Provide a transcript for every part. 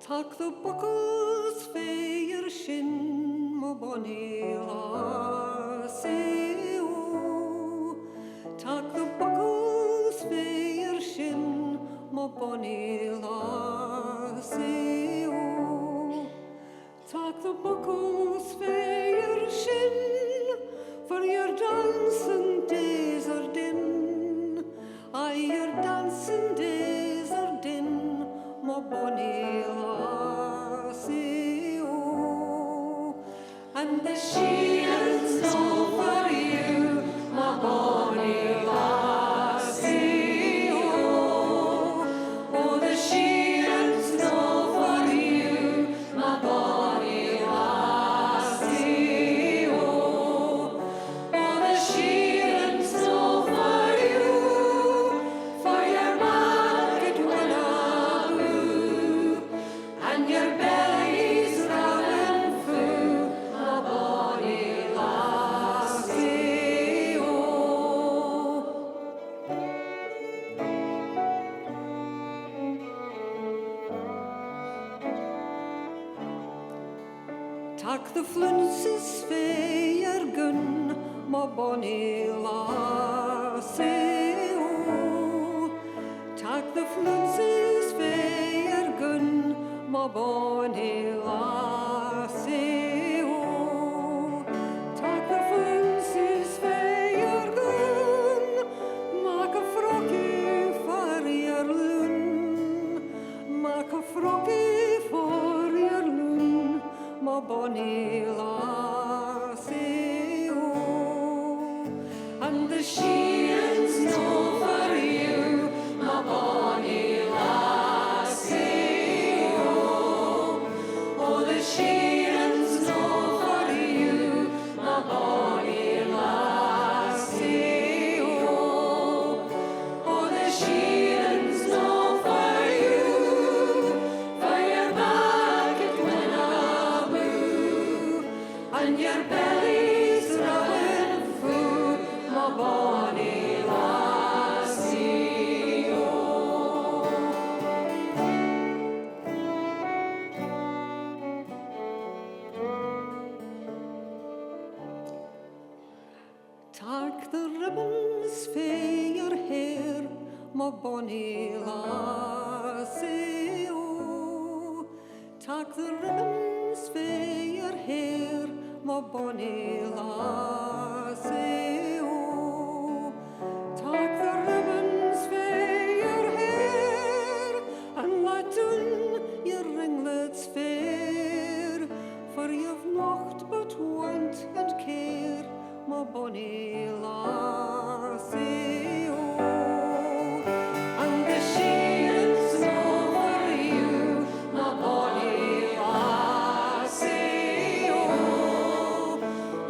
Tak the buckles fair shin mo bonny lassie o. Tak the buckles fair shin mo bonny lassie o. Tak the buckles fair shin for your dancing days are din. Aye, your dancing days are din mo bonny lassie o. And the shields know for you mo bonny lassie o. Oh, the shields know for you mo bonny lassie o. Oh, the shields know for you for your market winner blue and your bellies round full mo bonny lassie o. Tak the flounces fair gun mo bonny lassie o. Tak the flounces fair gun mo bonny lassie o. Tak the flounces fair gun mak a frockie for your loon. Mak a frockie for your loon mo bonny lassie o. And the shields know for you mo bonny lassie o. Oh, the shields know for you mo bonny lassie o. Oh, the shields know for you for your market winner blue and your bellies round full mo bonny lassie o. Tak the ribbons fae your hair mo bonny lassie o. Tak the ribbons fae your hair mo bonny lassie o. Tak the ribbons fae your hair and let down your ringlets fair, for you've nocht but want and care mo bonny lassie o. And the shields know for you mo bonny lassie o.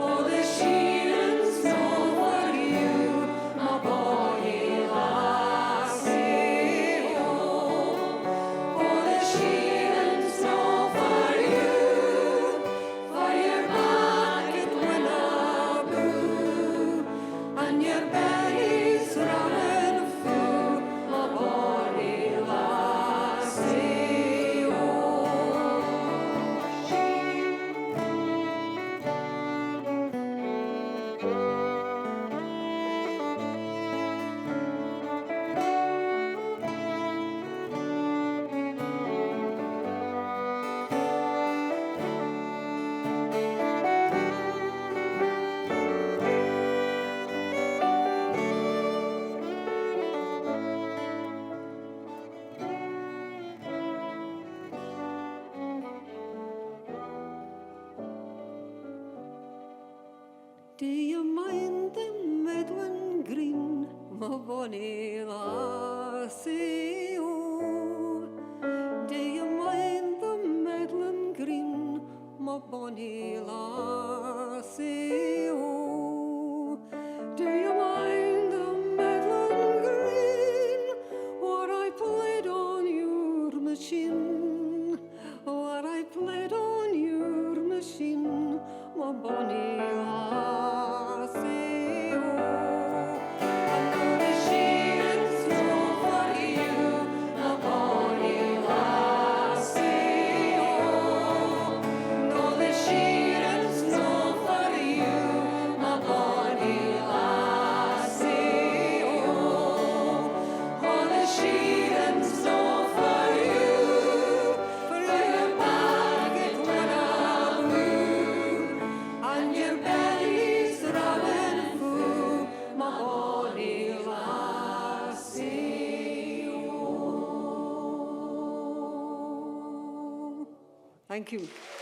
Oh, the shields know for you mo bonny lassie o. Oh, the shields know for you for your market winner blue and your bellies round full mo bonny lassie o. Do you mind the Medwin Green, mo bonny lassie o? Do you mind the Medwin Green, mo bonny lassie o? Do you mind the Medwin Green, what I played on your machine? What I played on your machine, mo bonny lassie o. And the shields know Thank you.